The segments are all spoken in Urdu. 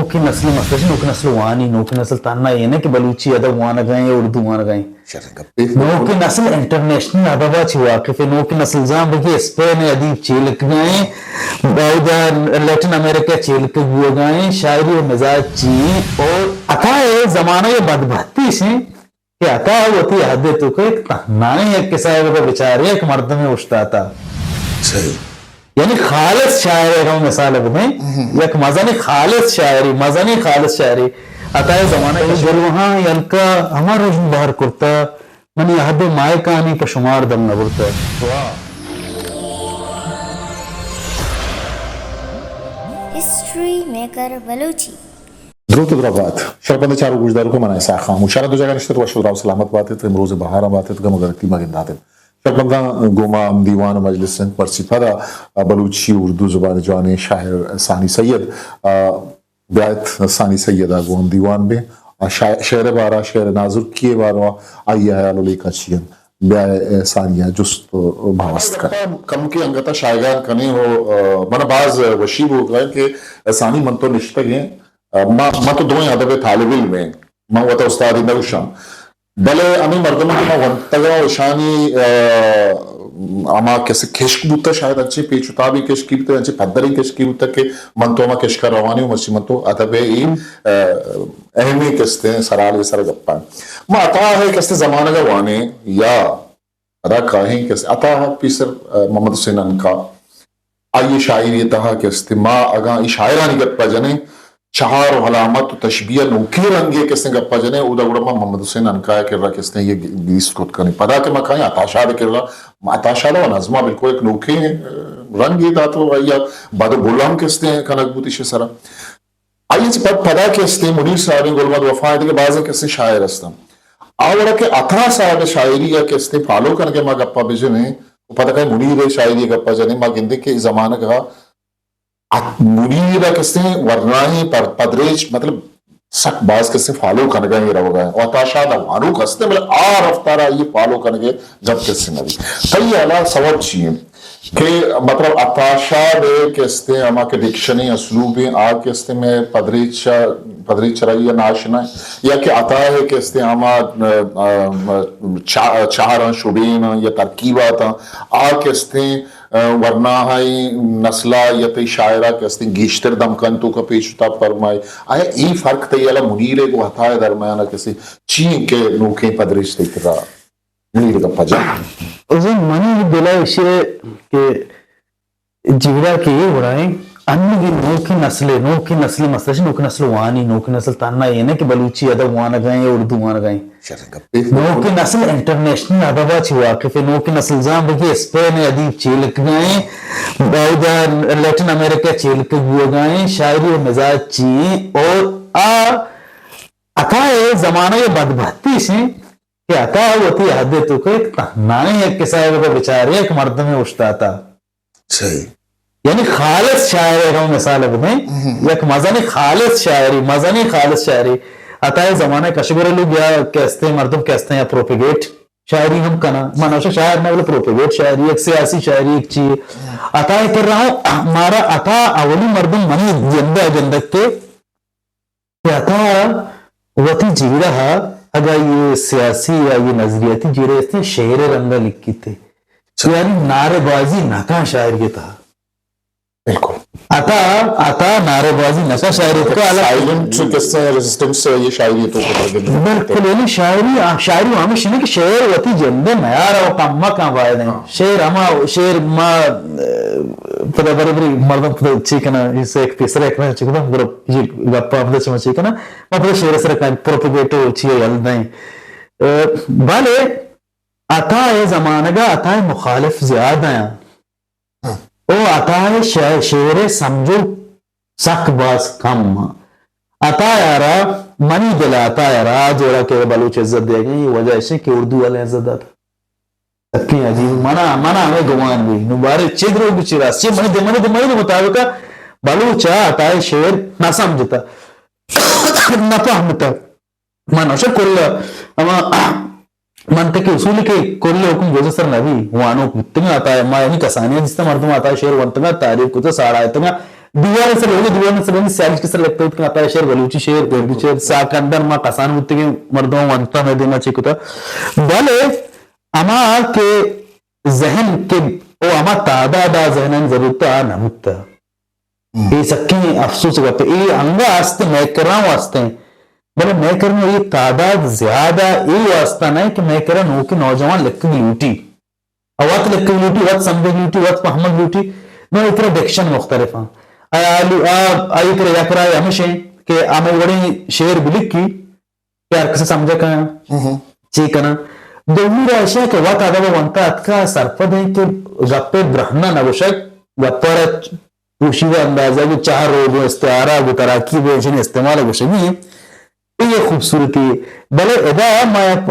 نو کی نسل مسلش نو کی نسل وانی نو کی نسل تانا یہ نا کہ بلوچی ادب وانا گئیں اردو وانا گئیں نو کی نسل انٹرنیشنل ادبا چی واقف ہے نو کی نسل زام بگی اسپین ادیب چیلک گئیں باودا لیٹن امریکہ چیلک گئے گئیں شاعری و مزاج چی اور اکائے زمانہ یہ بدبہتی سے کہ اکائے ہوتی حد تو کہ ایک تہنائی ایک کسائے کا بچاری ایک مرد میں اشتاتا یعنی خالص شاعری کا مثال بنیں یک مزنی خالص شاعری عطائے زمانہ جل وہاں یلکا ہمار رجم باہر کرتا منی حد مائے کانی پا شمار دم نبرتا ہسٹری میکر بلوچی درود و برابات شربند چارو گوشدارو کو منائے ساخا مشارہ دو جگہ نشتر وشد راو سلامت باتے تھے امروز بہارا باتے تھے مگر اکتیمہ گنداتے شربندہ گوما دیوان مجلس سندھ پرسی پدا بلوچی اردو زبان جوانی شاعر ثانی سید بیعت ثانی سید گوم دیوان میں شعر بارا شعر ناظر کیے بارا آئی حیال علی کا چین بیع ثانیہ جست بھاوست کر کم کی انگتا شائگان کنے ہو من بعض وشیب ہو گئے کہ ثانی من تو نشتہ گئے ما تو دوئیں ادب طالب علم میں ما وطا استادی نوشم بلے امی مردموں کی ما ونتگا وشانی اما کیسے کشک بوتا شاید اچھے پیچوتابی کشکی بوتا اچھے پدری کشکی بوتا کہ من تو اما کشکا روانی ہوں مرسی من تو ادب اہمی کستے سرالی سر گپا ما عطا ہے کستے زمانہ گا وانے یا ادا کہیں کستے عطا ہے پیسر محمد حسین انکا آئیے شاعری تہا کستے ما اگا ای شاعرانی گپا جنے چہار و حلامت و تشبیہ نوکی رنگے کس نے گپا جنے او دا گوڑا محمد حسین انکایا کر رہا کس نے یہ بیس کت کرنی پدا کہ میں کہیں عطاشا دے کر رہا عطاشا دا و نظمہ بالکل ایک نوکی رنگی دا تو آئیا بعد بولام کس نے کنک بوتی شے سرا آئیے چی پدا کس نے منیر صاحبین گلمد وفا ہے کہ بعضا کس نے شاعر استا آوڑا کہ عطا صاحب شاعری یا کس نے فالو کرنے ما گپا بجنے پدا کہ منیر شاعری گپا جنے ما گندے کہ زمانہ کا منیرہ کس نے ورنائی پر پدریچ مطلب سک باز کس نے فالو کرنگا یہ رو گئے اور تاشا دا وانو کس نے مطلب آر افتارا یہ فالو کرنگے جب کس نے نبی کئی علا سواب چیئے کہ مطلب اتاشا دے کس نے اما کے ڈکشنی اسلوبی آگ کس نے میں پدریچ رہی ناشنا یا کہ عطا ہے کس نے اما چہارا شبین یا ترکیباتا آگ کس نے ورنہ ہائی نسلہ یا تی شاعرہ کستے گیشتر دمکن کا پیچھتا فرمائے آیا ای فرق تی اللہ منیرے کو ہتائے درمیانہ کسی چین کے نوکیں پدرش تی کرا منیرے کا پجا اسے منی بلا اشیرے کہ جیرہ کی یہ ہو رہا ہے انگی نو کی نسل مسلش نو کی نسل وانی نو کی نسل تانا یہ نا کہ بلوچی ادب وانا گئیں اردو وانا گئیں نو کی نسل انٹرنیشنل ادبا چی واقف ہے نو کی نسل زام بگی اسپین ادیب چیلک گئیں باودا لیٹن امریکہ چیلک گئیں شاعری و مزاج چی اور اکائے زمانہ یہ بدبہتی سے کہ اکائے ہوتی حد تو کہ ایک تہنائی ایک کسائے کا بچاری ایک مرد میں اشتاتا صحیح یعنی خالص شاعری کا مثال بنیں یک مزنی خالص شاعری عطائے زمانہ کشگر لوگ یا کہستے مردم کہستے ہیں یا پروپیگیٹ شاعری ہم کنا منوشہ شاعر میں بولے پروپیگیٹ شاعری ایک سیاسی شاعری ایک چیز عطائے کر رہا ہوں ہمارا عطا اولی مردم منی جندہ جندک کے کہ عطا وطی جی رہا اگر یہ سیاسی یا یہ نظریاتی جی رہے اس نے شعر رنگا لکھی تھے یعنی نعرے بازی ناکاں شاعری تھا بالکل عطا نعرے بازی نشا شاعری کا سائلنٹ کس طرح ریزسٹنس یہ شاعری تو بالکل یعنی شاعری ہمیشہ نہیں کہ شعر وتی جندے معیار او کم کم وائد ہیں شعر ما پدا بری مردم پدا چیکنا اس ایک تیسرا ایک میں چیکنا گروپ یہ گپا پدا چما چیکنا ما پدا شعر سر کا پروپیگیٹو چیے یلدیں بالے عطا زمانہ کا عطا مخالف زیادہ ہیں او عطا شعر سمجھو سک باز کم عطا یارا منی دل عطا یارا جوڑا کہ بلوچ عزت دے گئی یہ وجہ ہے کہ اردو والے عزت داتا تکی عجیب منا ہمیں گوان بھی نبارے چدرو بچی راس چی منی دے مطابق بلوچا عطا شعر نہ سمجھتا نہ فهمتا منوشا کل اما منطقی اصولی کے کل حکم گوزہ سر نبی وانو کتنگا آتا ہے ما یعنی کسانیہ جس تا مردم آتا ہے شعر وانتنگا تعریف کتا ساڑا آتنگا دیوان سے لوگ سیالش کے سر لگتا ہے آتا ہے شعر بلوچی شعر گردی شعر ساکندر ما کسان ہوتے ہیں مردوں وانتا میں دینا چاہیے کتا بلے اما کے ذہن کے او اما تعدادا ذہنن ضرورتا نمتا یہ سکی افسوس کرتے یہ انگا آستے میں کرام واسطے ہیں بلے میں کرنے یہ تعداد زیادہ یہ واسطہ نہیں کہ میں کرنے ہو کہ نوجوان لکھیں لوٹی وقت لکھیں لوٹی وقت سمجھیں لوٹی وقت پہمد لوٹی نو اترا ڈیکشن مختلف ہیں آئی کرے یا کرائے ہمیشہ کہ آمیں بڑی شعر بلک کی پیار کسے سمجھا کہاں چیکنا دومی راشا کہ وقت آدھا وانتا اتکا سرپد ہے کہ گپے برہنہ نگوشک گپا رہا پوشیدہ اندازہ جو چاہ روگو استعارہ گو تراکیب ویشن استعمال گوشنی یہ خوبصورتی بلے ادا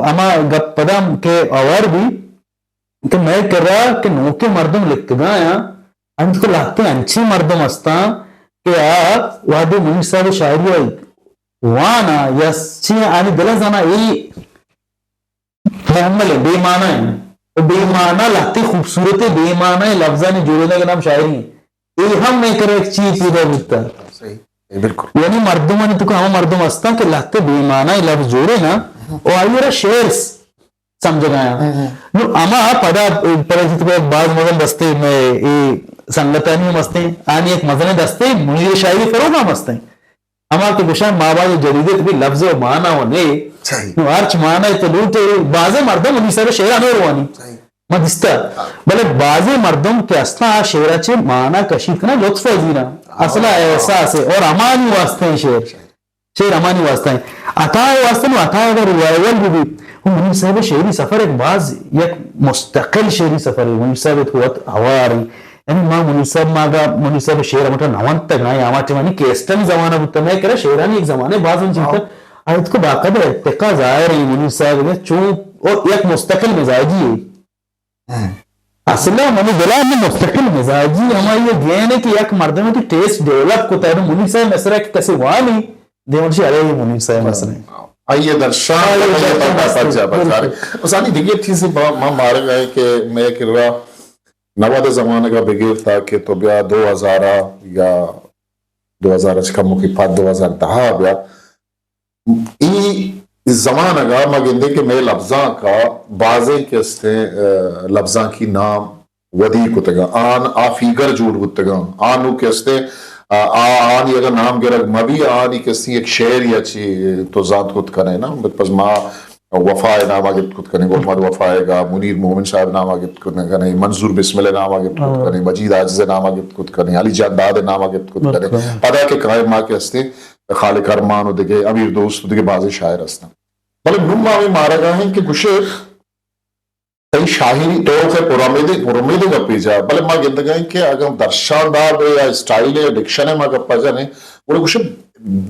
اما گپ پدام کے اور بھی کہ میں کر رہا کہ نوکے مردم لکھ گایا انت کو لگتے ہیں انچی مردم استا کہ آپ وادی منی صاحب شاعری وانا یا چی آنی دلہ زانا ای محمل بے معنی ہے بے معنی لگتی خوبصورتی بے معنی لفظانی جوڑنے کے نام شاعری ہیں یہ ہم میں کرے ایک چیز پیدا ہوتا بالکل یعنی مردمانی تو ہم مردم استا کہ لگتے بے معنی لفظ جوڑے نا اور آئیے رہا شعر سمجھ گایا نو اما پدا پریزت کو بعض مغل دستے میں سنگتانی مستے آنی ایک مزنے دستے منیر شاعری فروغا مستے اما کے بشان ماباز جریدت بھی لفظ و معنی ہونے نو آرچ معنی تو لوٹے بعض مردم انہی صاحب شعرانو روانی مدستا بلے بعض مردم کے اصلا شعرہ چھے معنی کشید کنا لطف ازینا اصلا احساس ہے اور امانی واسطے ہیں شعر امانی واسطے ہیں عطا واسطے نو عطا اگر روایل بھی منیر صاحب شعری سفر ایک بعض یک مستقل شعری سفر ہے منیر صاحب اتوات ہوا آ رہی یعنی ماں منیر صاحب ماں منیر صاحب شعر امٹا نوان تک نائی آمات مانی کیسٹن زمانہ بودتا میں کرا شعرانی ایک زمانے بعض ان چیتا آیت کو باقاعدہ ارتقا ظاہر ہے منیر صاحب نے چون اور یک مستقل مزاجی ہے اصلا منی دلان میں مستقل مزاجی ہماری یہ گین ہے کہ یک مردم ہے تو ٹیسٹ ڈیولپ کو تیرے منیر صاحب مسئلہ کہ کسی وانی دیمرشی علیہ یہ منیر صاحب مسئلہ آئیے درشان اسانی دیگر چیزیں ماں مارے گئے کہ میں کر رہا نواد زمانہ کا بگیر تھا کہ تو بیا 2000 یا 2000 کموں کی پات 2010 بیا ای زمانہ کا میں گندے کہ میں لفظاں کا بازیں کستے لفظاں کی نام ودی کتگا آن آفیگر جوڑ کتگا آنو کستے آنی اگر نام گرگ مبی آنی کسی ایک شعر یا چی تو ذات خود کرنے نا پس ماں وفائے نام آگے خود کرنے محمد وفائے گا منیر مومن صاحب نام آگے خود کرنے منظور بسم اللہ نام آگے خود کرنے مجید عاجز نام آگے خود کرنے علی جان داد نام آگے خود کرنے پدا کے قائم ماں کے ہستے خالق ارمان ہو دکھے امیر دوست ہو دکھے بعضی شاعر ہستا بلے نم ماں میں مارا گا ہیں کہ کچھ کئی شاہری طور سے پرامیدے کا پیجا بلے ماں گندگا ہیں کہ اگر درشان دار یا اسٹائل یا ڈکشن ہے ماں کا پاجا نہیں بلے کچھ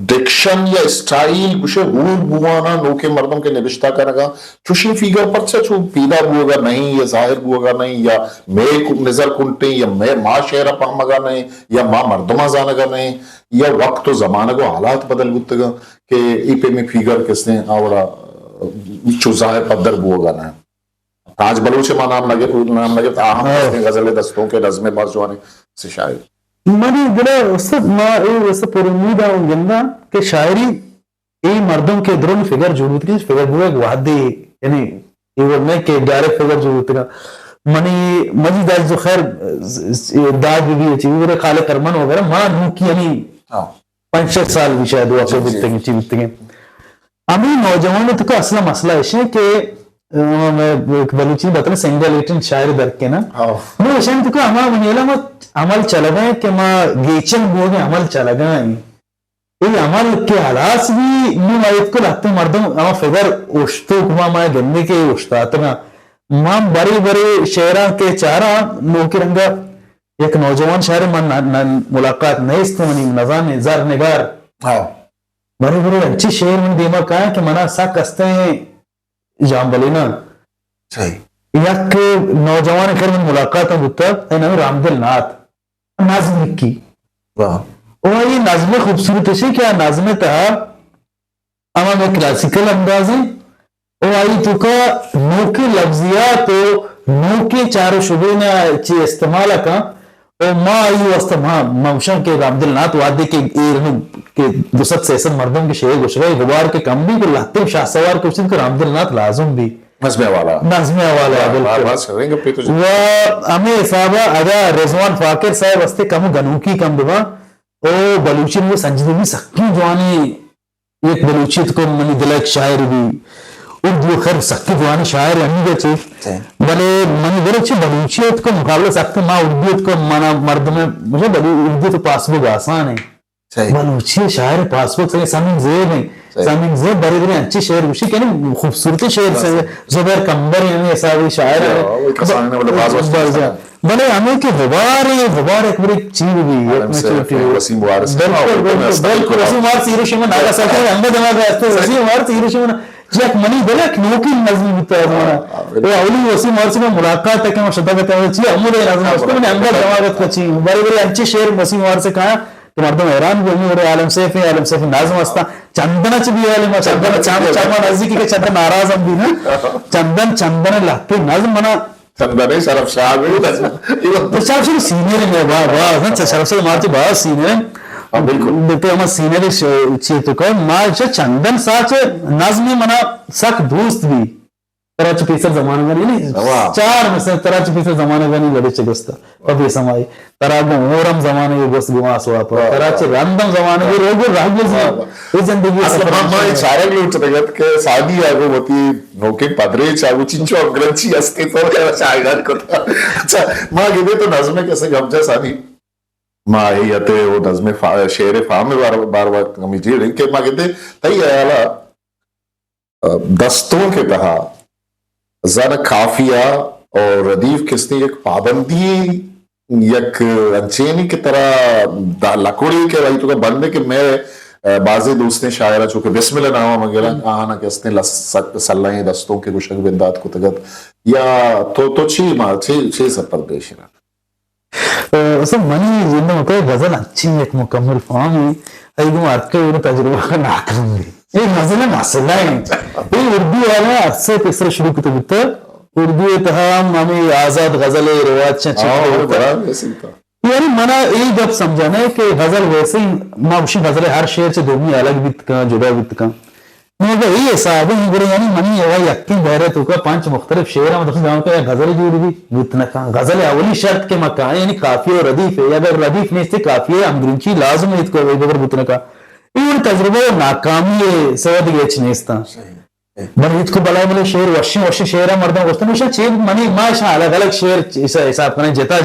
ڈکشن یا اسٹائل کچھ غور بوانا نوکے مردم کے نبشتہ کرنگا چوشی فیگر پر سے چھو پیدا بوگا نہیں یا ظاہر بوگا نہیں یا میں نظر کنٹے یا میں ماں شہرہ پہمگا نہیں یا ماں مردمہ زانگا نہیں یا وقت و زمانہ کو حالات بدل گتگا کہ ای پہ میں فیگر کس نے آوڑا چو ظاہر پدر بوگا نہیں تاج بلوچ ماں نام لگے آہم غزل دستوں کے نظم برجوانے سے شاعر مانی دلے استاد ما ایسا پر امید آؤں گندہ کہ شاعری ای مردم کے درون فگر جو ہوتی ہے فگر ہوئے ایک وحدی یعنی یہ میں کہ ڈائریکٹ فگر جو ہوتی ہے منی مجید داج جو خیر داج بھی اچھی میرے خالق ارمان وغیرہ ماں نو کی یعنی 5-6 سال بھی شاید وہ اپنے بلتے ہیں امی نوجوانوں تو کا اصلا مسئلہ ہے کہ میں بلوچی بطلع سنگل ایٹن شاعر درک کے نا میں اشان تو کہ ہما منیلا ما عمل چلا گئے کہ ما گیچن بوگے عمل چلا گئے یہ عمل کے حالاس بھی نو مائد کو لگتے مردم اما فگر اشتو کما ما گننے کے اشتاتنا ما بڑی بڑی شعران کے چارہ نو کی رنگا ایک نوجوان شاعر من ملاقات نہیں اس منی نظام زر نگار بڑے بڑے اچھی شعر من دیما کہا کہ منا ساک استے ہیں جام بلینا یک نوجوان کر من ملاقات ہوتا ہے نام رامدل نات نازم لکھی اور یہ نازم خوبصورت ہے کیا نازم تھا اما میں کلاسیکل انداز ہے اور آئی تو کا نو کے لفظیات و نو کے چاروں شبے نے چی استعمال کا و ما ای واسطه ما مشان که عبد النات وادی که ایرنو که 200 مردم کے شعر گوش گئے غبار کے کم بھی کو لہتے شاہ سوار کو چن کر عبد النات لازم بھی نظم والا بات کریں گے بالکل و ہمیں صاحبہ ادا رضوان فاقر صاحب واسطے کم گنوکی کم دوا او بلوچی میں سنجیدگی سکی جوانی ایک بلوچی کو منی دل ایک شاعر بھی اردو خیر سختی جوانی شاعر ہمی گے چیز بلے منی دل اچھے بلوچیت کو مقابلہ سختی ما اردویت کو مانا مرد میں مجھے اردو تو پاسبوک آسان ہے بلوچی شاعر پاسبوک سے سامن زیب ہیں سامن زیب بڑے بڑے اچھی شعر گوشی کہنے خوبصورتی شعر سے زبیر کمبر یعنی ایسا بھی شاعر ہے بلے ہمیں کہ غبار ایک بڑی چیز بھی وسیم وارث بالکل وسیم وارث ہیروشیما ناگاساکی ہمیں دماغ ہے وسیم وارث ہیروشیما جاک منی دلا نوکی نظم بیتا ہے وہ اولی وسیم وارث میں ملاقات ہے کہ میں شدہ بیتا ہے چیئے امود ہے نظم اس کو میں نے اندر دماغت کو چیئے بڑے بڑے انچے شعر وسیم وارث سے کہا کہ مردم حیران بھی ہمیں عالم سیف نازم ہستا چندنا چی بھی عالم چندنا چاہما نزدیکی کہ چندن ناراض ہم بھی نا چندن لہتے نظم منا چندن شرف شاہ بھی نظم شرف شاہ سینئر میں شرف شاہ مارتی بہت سینئر بالکل ہمیں سینئر چیتو کہ ماں چندن ساچ نظمی منا سک دوست بھی تراچ پیسر زمانہ گانی نہیں 4 میں سے تراچ پیسر زمانہ گانی لڑے چگستا پبی سمائی تراغ مورم زمانہ یہ گوست گما سوا پر تراچ رندم زمانہ یہ روگو راہ گزی زندگی ما چارے لوٹ تگت کہ سادی آگو ہوتی نوکے پدرے چاگو چنچو اگرنچی استے تو شاعران کو اچھا ماں گئے تو نظمیں کیسے گمجا سادی ماہیتے وہ نظم شعر فام میں بار بار کمی جی رہی کہ ماں کہتے تئی ایالا دستوں کے تہا زن کافیہ اور ردیف کس نے ایک پابندی یک انچینی کی طرح لکوڑی کے رہی تو کہ بندے کہ میں بازی دوست نے شاعرہ چونکہ بسم اللہ نامہ مگیلا آنا کہ اس نے سلائیں دستوں کے گوشک بندات کو تگت یا تو چی ماں چی سپر پیش رہا اصلا منی زندہ ہوتا ہے غزل اچھی ایک مکمل فارم ہے ایک مارکہ انہوں تجربہ کا ناکرم بھی ایک غزل مسئلہ ہے یہ اردو والا اکثر تیسرا شروع کتا بتا اردو اتحام ہمیں آزاد غزل رواج چاچی یعنی منہ ایک گپ سمجھانا ہے کہ غزل ویسے ہی مابشی غزل ہر شعر سے دومی الگ بیت کا جدا بیت کا میں کہا یہ حساب ہے گرے یعنی منی یہ یقین بہرے تو کا 5 مختلف شعر ہیں مطلب جاؤں کہ غزل جوڑ بھی بیتنا کا غزل اولی شرط کے مکان یعنی کافی اور ردیف ہے یا اگر ردیف نہیں تھے کافی ہے امدرنچی لازم ہے اس کو بگر بیتنا کا یہ تجربہ ناکامی ہے سواد گیچ نیستا منیت کو بلائے ملے شعر وشی شعر مردوں گوشتن وشا چیز منی ماشا الگ الگ شعر حساب کرنے جتا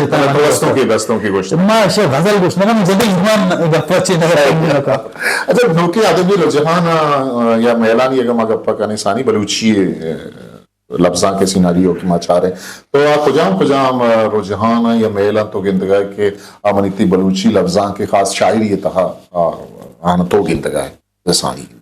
دستوں کی گوشت ماشا غزل گوشتن کا مجھے ایمان گفہ چیز نگر کا اچھا نوکی آدمی رجحان یا میلانی اگر ماں گفہ کا نسانی بلوچی لفظاں کے سیناریوں کی ماں چاہ رہے تو کجام رجحان یا میلان تو گندگاہ کہ آمنیتی بلوچی لفظاں کے خاص شاعری تہا آنا تو گندگاہ رسانی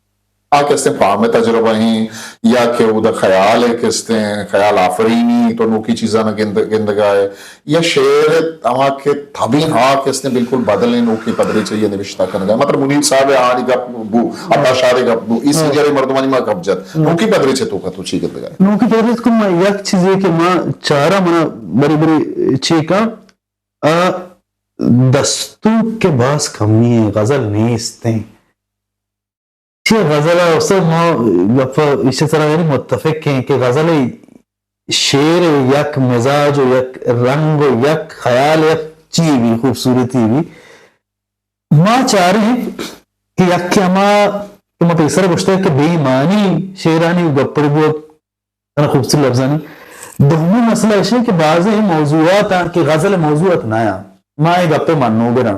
کہتے ہیں فارم تجربہ ہیں یا کہ وہ خیال ہے کہتے ہیں خیال آفرینی تو نوکی چیزاں گندگاہ ہے یا شعر اما کے تھبین کہتے ہیں بالکل بدلیں نوکی پدری چاہیے نوشتہ کرنے گا مطلب منیر صاحب آنی گپ بو ابا شارے گپ بو اس جارے مردمانی ماں گپ جات نوکی پدری چھے تو کا تو چی گندگاہ ہے نوکی پدری کو میں یک چیز ہے کہ ماں چارہ منا بری بری چیکا دستوں کے باس کمی ہے غزل نیست ہیں یہ غزل ہے اس سے اسی طرح یعنی متفق ہیں کہ غزل شعر یک مزاج و یک رنگ و یک خیال یک چی بھی خوبصورتی بھی ماں چاہ رہے ہیں کہ یک کہ ہما پیسر گوشتا ہے کہ بے ایمانی شعرانی گپڑ بہت خوبصورت لفظانی دومی مسئلہ ہے کہ بعض موضوعات ہیں کہ غزل موضوعات نایا ماں ایک گپے مانو گرا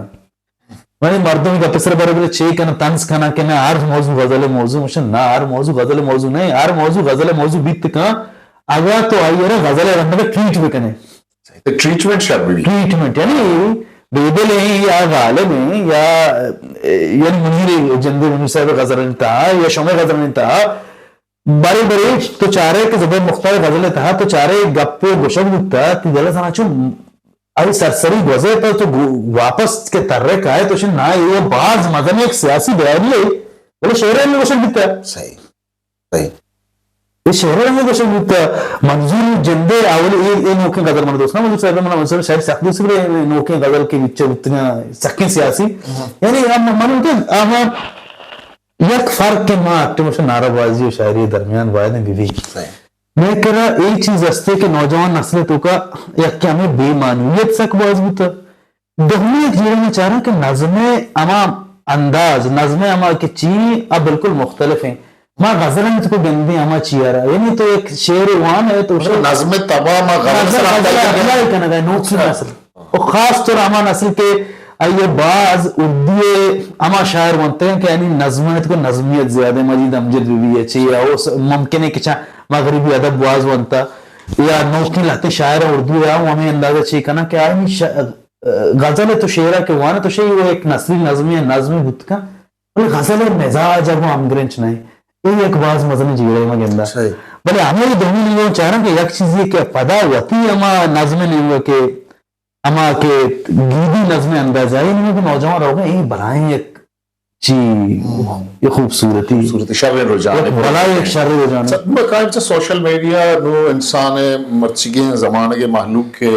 مانی مردوں کا پسر بڑے بڑے چھے کنا تنس کنا کہ نا ہر موضوع غزل موضوع مشن نا ہر موضوع غزل موضوع نہیں ہر موضوع غزل موضوع بیت کنا اگر تو آئی ہے غزل رہنے کا ٹریٹ بھی کنے ٹریٹمنٹ شاید بھی ٹریٹمنٹ یعنی بیدل ہیں یا غالب ہیں یا یعنی منیر جندے منیر صاحب غزل انتہا یا شمع غزل انتہا بڑے بڑے تو چارے کے زبر مختار غزل انتہا تو چارے گپ گوشک بکتا تی دلہ سنا چون ابھی سرسری گوزے پر تو واپس کے ترے کا ہے تو شن نا یہ بعض مدن ایک سیاسی بیانی ہے بولے شعرہ میں گوشن بیتا ہے صحیح شهرها هذا شيء منظور جنده اول ايه نوكين غزل من دوستنا منظور سيد من منظور شاید سختی سے نوکین غزل کے وچ اتنا سکین سیاسی یعنی اما من کہ اما یک فرق کے ما اکٹیموشن نارابازی و شاعری درمیان واحد ہیں بھی میں کہہ رہا ایک چیز ہستے کہ نوجوان نسل تو کا یک کہ ہمیں بے معنویت سک باز ہوتا دہمی ایک جیرے میں چاہ رہا کہ نظم اما انداز نظم اما کی چی اب بالکل مختلف ہیں ماں غزل میں تو گندی اما چی آ رہا یعنی تو ایک شعر وان ہے تو نظم تباہ ما غزل اپلائی کرنا گا نوٹ کی نسل اور خاص طور اما نسل کے آئیے بعض اردو اما شاعر بنتے ہیں کہ یعنی نظمیت کو نظمیت زیادہ مجید امجد بھی ہے چاہیے ممکن ہے کہ مغربی ادب باز بنتا یا نوکی لاتے شاعر اردو یا وہ ہمیں اندازہ چاہیے کرنا کہ آئی غزل تو شعرہ کے وانا تو شاہی وہ ایک نسلی نظمی ہے نظمی بت کا غزل مزاج اب وہ امگرنچ نہیں یہ ایک باز مزنی جی رہے ہیں گندہ بلے ہمیں یہ دونوں نہیں وہ چاہ رہا کہ یک چیز یہ کہ پدا وطی اما نظم نہیں ہوا کہ اما کے گیدی نظم انداز آئی نہیں کہ نوجوان رہو گے یہ بلائیں ایک چی یہ خوبصورتی شر رجحان بلائیں ایک شر رجحان قائم سے سوشل میڈیا نو انسان مرچگیں زمانے کے محلوق کے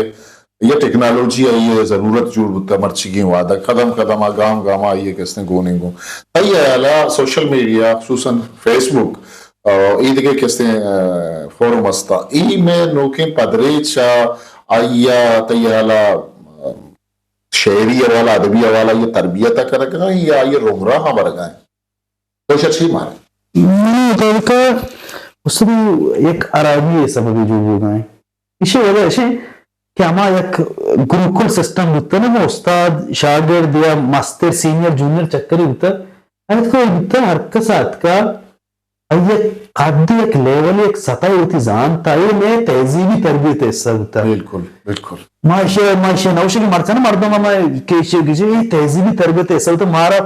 یہ ٹیکنالوجی ہے یہ ضرورت جوڑ بتا مرچگیں وعدہ قدم قدم گام گام آئیے کس نے گونے گو تئی اعلیٰ سوشل میڈیا خصوصاً فیس بک عید کے کس نے فورم استا ای میں نوکیں پدریچ آئیا تئی اعلیٰ شعری والا ادبی والا یہ تربیت کر رکھا یا یہ رمراہ ہمارا گائیں کوئی اچھی مارے میں نے کہا اس میں ایک عربی سببی جو ہو گئے اسی وجہ سے کہ ہما ایک گروکل سسٹم ہوتا ہے نا وہ استاد شاگرد یا ماسٹر سینئر جونیئر چکر ہی ہوتا ہے کو ہوتا ہے حرکسات کا یہ قد ایک لیول ایک سطح ہوتی زان تا یہ میں تہذیبی تربیت ایسا ہوتا ہے بالکل بالکل معاشی نوشی کی مرچہ نا مردوں میں یہ تہذیبی تربیت ایسا ہوتا ہے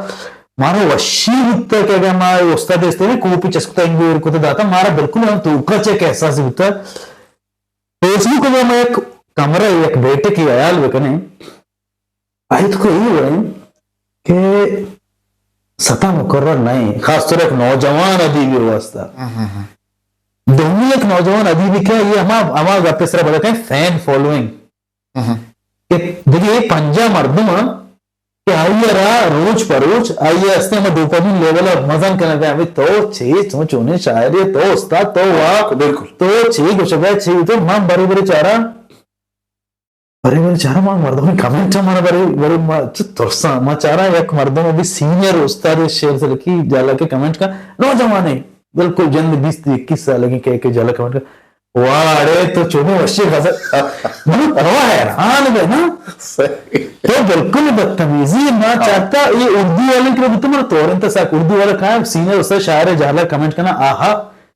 مارا وشی ہوتا ہے کہ اگر ہمارے استاد ایستے ہیں کوپی چسکتا ہے انگو ارکوتا داتا مارا بالکل ہم توقع چیک احساس ہوتا ہے فیس بک کو میں ایک کمرہ ایک بیٹے کی عیال بکنے آیت کو یہ ہو رہے ہیں کہ سطح مقرر نہیں خاص طور ایک نوجوان ادیبی واسطہ دونوں ایک نوجوان ادیبی کیا یہ ہما گپے سرہ بڑھتے ہیں فین فالوئنگ کہ دیکھئے یہ پنجہ مردم کہ آئیے رہا روز پروز آئیے استے ہمیں ڈوپامین لیول مزن کرنے دیں ہمیں تو چھے تو چونے شاعری تو استاد تو واق تو چھے کچھ گئے چھے تو ماں بڑی بڑی چارہ بڑے بڑے چارہ ماں مردوں میں کمنٹ ہمارا بڑے ترسا ماں چارہ یک مردوں میں بھی سینئر استاد شیر سے لکھی جالا کے کمنٹ کا نوجوانے بالکل جند 20-21 سال کی کہہ کے جالا کمنٹ کا وارے تو چونے وشی غزل بہت ہوا حیران گئے نا تو بالکل بدتمیزی نہ چاہتا یہ اردو والے کے لئے تمہارا توڑن تا ساک اردو والا کہا سینئر استاد شاعر جالا کمنٹ کرنا آہا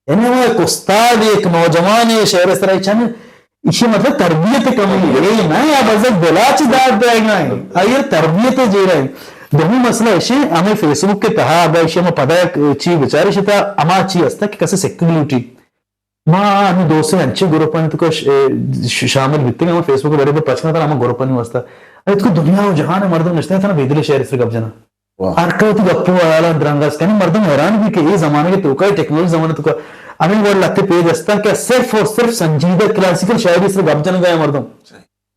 یعنی وہ ایک استاد ایک نوجوان شعر اس طرح چاہنے اسی مطلب تربیت کمی ہے نا یا بزرگ بلاچ داد دائے گا ہے آئیر تربیت جی رہے ہیں دونوں مسئلہ ایشی ہمیں فیس بک کے تہا آگا ایشی ہمیں پتا ہے چی بچاری شتا اما چی ہستا کہ کسے سیکولوٹی ماں ہمیں دو سے انچے گروپانی تو شامل بیتے ہیں ہمیں فیس بک کے بڑے پر پچھنا تھا ہمیں گروپانی واسطہ ایت کو دنیا و جہان مردم نشتے ہیں تھا نا بیدل شہر اس سے گپ جنا ارکاوتی گپو آیالا درنگاز کہنے مردم حیران بھی کہ یہ زمانے کے توکا ہے ٹیکنولوجی زمانے توکا ہمیں وہ لگتے پیج ہستا کہ صرف اور صرف سنجیدہ کلاسیکل شاعری سے گپ جنا گیا مردم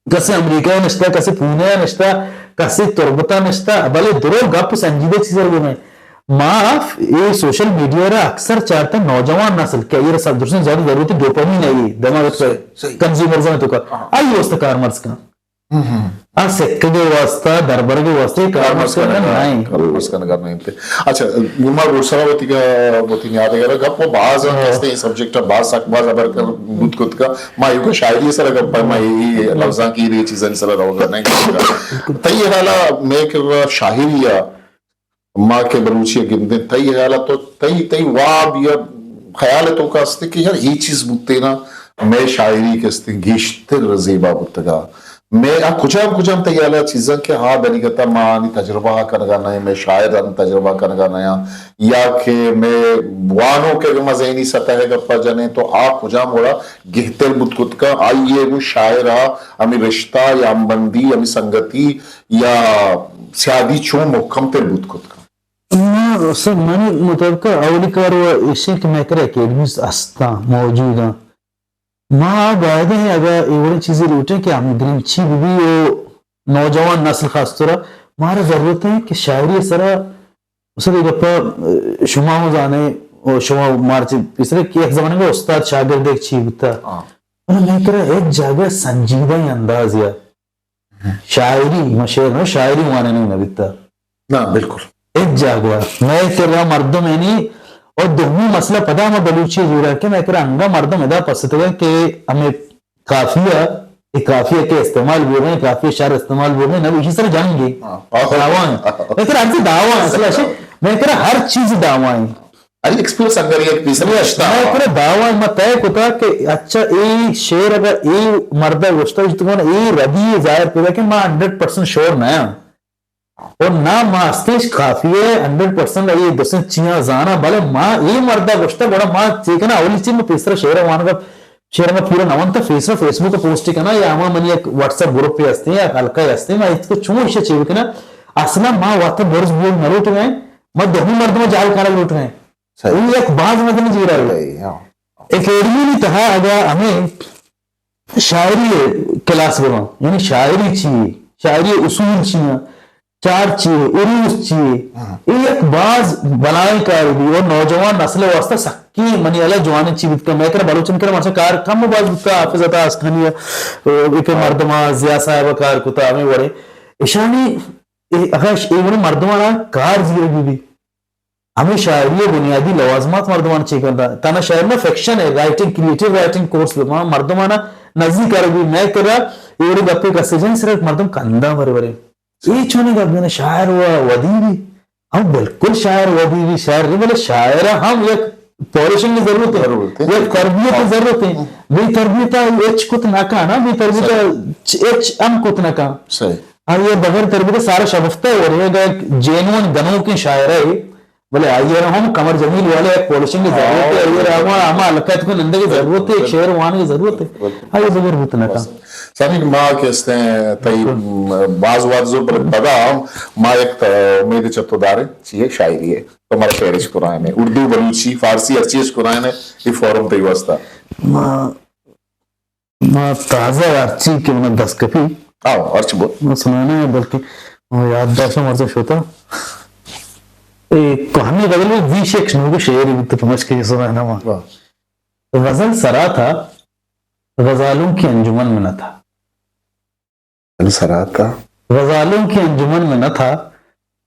کسی امریکہ نشتا کسی پونے نشتا کسی تربتا نشتا بلے درو گپ سنجیدہ چیزیں گئے میں معاف یہ سوشل میڈیا رہا اکثر چاہتا ہے نوجوان نسل کیا یہ رسال درسن زیادہ ضرورت ہے ڈوپامین ہے یہ دماغت پر کنزیومرز میں تو کا آئی واسطہ کارمرز کا سکھ کے واسطہ دربر کے واسطہ کارمرز کا نہیں کارمرز کا نگر نہیں تھے اچھا گمار روسرہ ہوتی کا ہوتی نہیں آتے گا گپ وہ بعض کہتے ہیں سبجیکٹ بعض سک بعض ابر کر بود کت کا ماں یوں کا شاعری سر گپ پر ماں یہ لفظاں کی یہ چیزیں سر رہو گا نہیں کرے گا تئی حالا میں کہ شاہریہ ماں کے بلوچی گندے تئی حالا تو تئی واب یا خیال تو کا استے کہ یار یہ چیز بودتے نا میں شاعری کے استے گیشتر زیبا بودتے گا میں کچھام تیالا چیزاں کہ ہاں بلی گتا ماں تجربہ کرگا نئے میں شاعر تجربہ کرگا نیا یا کہ میں وانوں کے مزینی سطح گپا جانے تو کچھام ہوڑا گہتر بدکت کا آئیے وہ شاعرہ ہمیں رشتہ یا ہم بندی ہمیں سنگتی یا سیادی چون محکم تر بدکت کا اصلا من مطابق اولی کار و اشیاء که میں کرے اکیڈمیز استا موجود ہیں ماں باید ہے اگر ایوڑی چیزیں روٹیں کہ ہم گرنچی بھی نوجوان نسل خاص طور ہمارا ضرورت ہے کہ شاعری سرا اسے گپا شما ہو جانے اور شما مارچ اس طرح کہ ایک زمانے میں استاد شاگرد ایک چیز ہوتا اور میں کرا ایک جگہ سنجیدہ انداز یا شاعری مشہور ہے شاعری مانے نہیں نبیتا نا بالکل ایک جگہ میں کر رہا مردم ہے نہیں اور دومی مسئلہ پتا ہمیں بلوچی جوڑا کہ میں کر رہا انگا مردم ادا پسند ہے کہ ہمیں کافیہ ایک کافیہ کے استعمال بول رہے ہیں کافیہ شعر استعمال بول رہے ہیں نبی اسی طرح جائیں گے دعوان میں کر رہا دعوان اصلا میں کر رہا ہر چیز دعوان ایکسپریس اگر یہ تیسری اشتا میں کر رہا دعوان میں طے کتا کہ اچھا ای شعر اگر ای مردہ گوشتا جتنا ای ردی ظاہر پیدا کہ میں 100% شور نہ ہوں اور نہ ماں استیش کافی ہے 100% یہ دوسرے چیاں زانا بلے ماں یہ مردہ گوشتا بڑا ماں چیکنا اولی چیز میں پیسرا شعر وہاں کا شعر میں پورا نوان تھا فیس بک پوسٹ کرنا یا ہمیں منی ایک واٹس ایپ گروپ پہ ہستے ہیں یا حلقہ ہستے ہیں میں اس کو چون اشیاء چاہیے کنا اصلا ماں وقت برز بول نہ لوٹ گئے میں دہمی مرد میں جال کارا لوٹ گئے یہ ایک بعض مرد میں جی رہا ہے اکیڈمی نے کہا اگر ہمیں شاعری کلاس بنا یعنی شاعری چاہیے شاعری اصول چاہیے چار چیئے عروس چیئے ایک باز بنائے کار بھی اور نوجوان نسل واسطہ سکی منی اللہ جوانے چی بیت کا میں کر بلوچن کر مانسا کار کم باز بیتا حافظ عطا اسکھانی ایک مردمہ زیاء صاحبہ کار کتا ہمیں بڑے اشانی اگر ایک مردمانا کار زیر بھی ہمیں شاعری بنیادی لوازمات مردمان چیئے کرتا تانا شاعر میں فیکشن ہے رائٹنگ کریٹیو رائٹنگ کورس لگا مردمانا نزدی کار بھی میں کر رہا ایوڑی گپے کا سجن صرف مردم کندہ بھرے بھرے یہ چھونے گا میں نے شاعر ہوا ودی بھی ہم بالکل شاعر ودی بھی شاعر نہیں بولے شاعر ہم ایک پولیشن کی ضرورت ہے ایک تربیت کی ضرورت ہے بے تربیت ایچ کت ناکا نا بے تربیت ایچ ام کت ناکا اور یہ بغیر تربیت سارا شبفتہ ہو رہے گا جینون گنوں کی شاعر ہے بولے آئیے رہا ہم کمر جمیل والے ایک پولیشن کی ضرورت ہے آئیے رہا ہم علقیت کو نندے کی ضرورت ہے ایک شعر وہاں کی ضرورت ہے آئیے بغیر بہت ناکا سامین ما کہتے ہیں تایی بعض وارزو پر بدا ما ایک امید چطو دارے چیئے شاعری ہے تو ہمارا شعرش قرآن ہے اردو بلوچی فارسی ہر چیز قرآن ہے یہ فورم تایی واسطہ ما تازہ ارچی کے من دس کپی آو ارچ بہت میں سنانا ہے بلکہ یاد داشتا مرزش ہوتا کہانی بدل میں ویش ایک شنو کو شعری بھی تو پمچ کے سنانا ماں غزل سرا تھا غزالوں کی انجمن میں نہ تھا سرات تھا غزالوں کی انجمن میں نہ تھا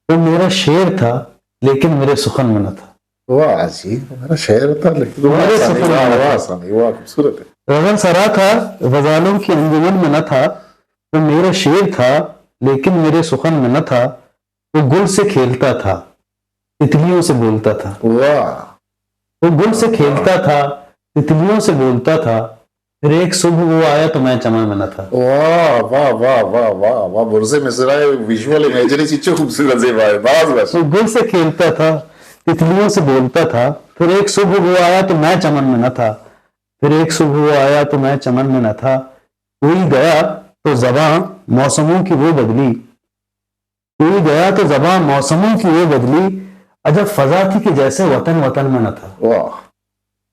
وہ میرا شعر تھا لیکن میرے سخن میں نہ تھا واہ جی میرا شعر تھا لیکن واہ خوبصورت ہے غزل سرا تھا غزالوں کی انجمن میں نہ تھا وہ میرا شعر تھا لیکن میرے سخن میں نہ تھا وہ گل سے کھیلتا تھا تتلیوں سے بولتا تھا واہ وہ گل سے کھیلتا تھا تتلیوں سے بولتا تھا پھر ایک صبح وہ آیا تو میں چمن میں نہ تھا واہ واہ واہ واہ واہ واہ برزے میں سرائے ویژول امیجری چیچو خوبصورت زیبا ہے باز بس وہ گل سے کھیلتا تھا تتلیوں سے بولتا تھا پھر ایک صبح وہ آیا تو میں چمن میں نہ تھا پھر ایک صبح وہ آیا تو میں چمن میں نہ تھا کوئی گیا تو زباں موسموں کی وہ بدلی کوئی گیا تو زباں موسموں کی وہ بدلی عجب فضا تھی کہ جیسے وطن وطن میں نہ تھا واہ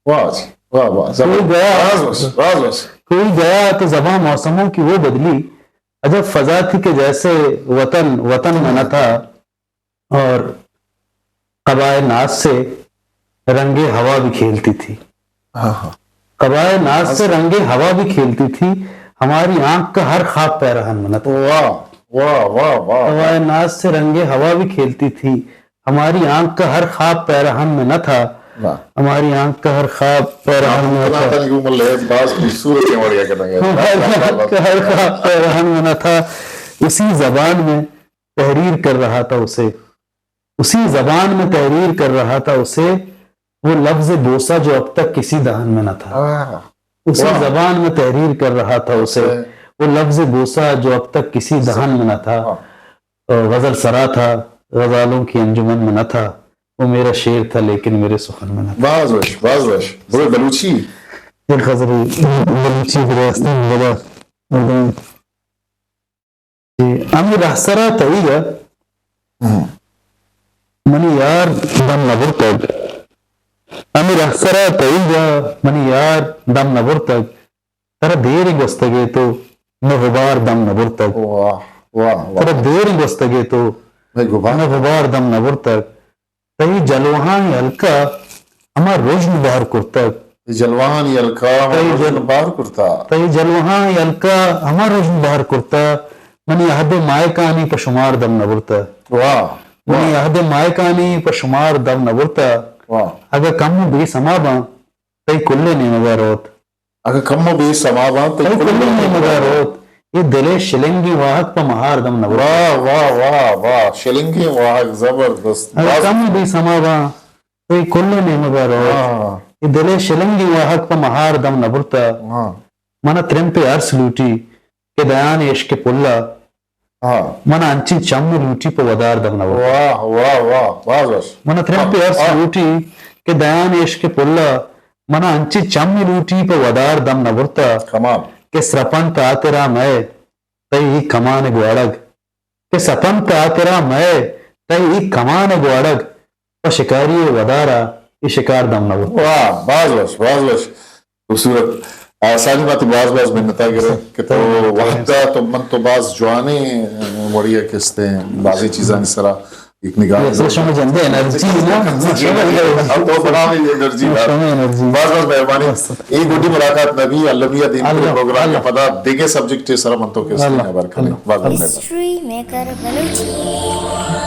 واہ جی واہ واہ کوئی گیا تو زباں موسموں کی وہ بدلی عجب فضا تھی کہ جیسے وطن وطن میں نہ تھا اور قبائے ناز سے رنگ ہوا بھی کھیلتی تھی قبائے ناز سے رنگ ہوا بھی کھیلتی تھی ہماری آنکھ کا ہر خواب پیرہن میں نہ تھا واہ واہ واہ واہ قبائے ناز سے رنگ ہوا بھی کھیلتی تھی ہماری آنکھ کا ہر خواب پیرہن میں نہ تھا ہماری آنکھ کا ہر خواب پیرہن میں نہ تھا ہر خواب پیرہن میں نہ تھا اسی زبان میں تحریر کر رہا تھا اسے اسی زبان میں تحریر کر رہا تھا اسے وہ لفظ بوسہ جو اب تک کسی دہن میں نہ تھا اسی زبان میں تحریر کر رہا تھا اسے وہ لفظ بوسہ جو اب تک کسی دہن میں نہ تھا غزل سرا تھا غزالوں کی انجمن میں نہ تھا وہ میرا شعر تھا لیکن میرے سخن میں نہ تھا باز وش بلوچی ایک غزل بلوچی راستہ بلا امی رحسرا تایگا منی یار دم نبرتگ امیر احسرا تئیگا منی یار دم نبرتگ ترا دیری گستگے تو نہ غبار دم نبرتگ واہ واہ واہ ترا دیری گستگے تو نہ غبار دم نبرتگ تئی جلوہاں ہلکا اما روشن بہر کرتگ جلوان یلکا بار کرتا تئی جلوہاں ہلکا اما روشن بہر کرتا منی عہد مائکانی پر شمار دم نبرتا واہ منی عہد مائکانی پر شمار دم نبرتا واہ اگر کم بھی سما باں تئی کلے نے مگا روت اگر کم بھی سما بات تئی کلے نے مگا روت یہ دلے شلنگی واحد پر مہار دم نبرتا واہ واہ واہ واہ شلنگی واہ زبردست اگر کم بھی سما باں تئی کلے نے مگا روت یہ دلے شلنگی واحد پر مہار دم نبرتا منا ترم پہ عرص لوٹی کہ دیان عشق پلا منا انچی چم لوٹی پہ ودار دم نبرتا واہ واہ واہ واہ من ترم پہ عرص لوٹی کہ دیان عشق پلا من انچی چم لوٹی پہ ودار دم نبرتا کمال کہ سرپن پہ آترا میں تئی کمان گوڑگ کہ سپن پہ آترا میں تئی کمان گوڑگ پہ شکاری ودارا یہ شکار دم نبرتا واہ باز بس خوبصورت ساری بات باز منتا گرے کہ تو وحدہ تو من تو باز جوانے وڑی ہے کستے ہیں بازی چیزاں اس طرح ایک نگاہ اصل شما جندے انرجی نا اب تو بنا میں انرجی باز مہربانی ایک گوٹی ملاقات نبی علمیہ دین کے پروگرام کا پتا دیکھے سبجیکٹ سرا من تو کس نے بار کرنے باز ہسٹری میکر بلوچی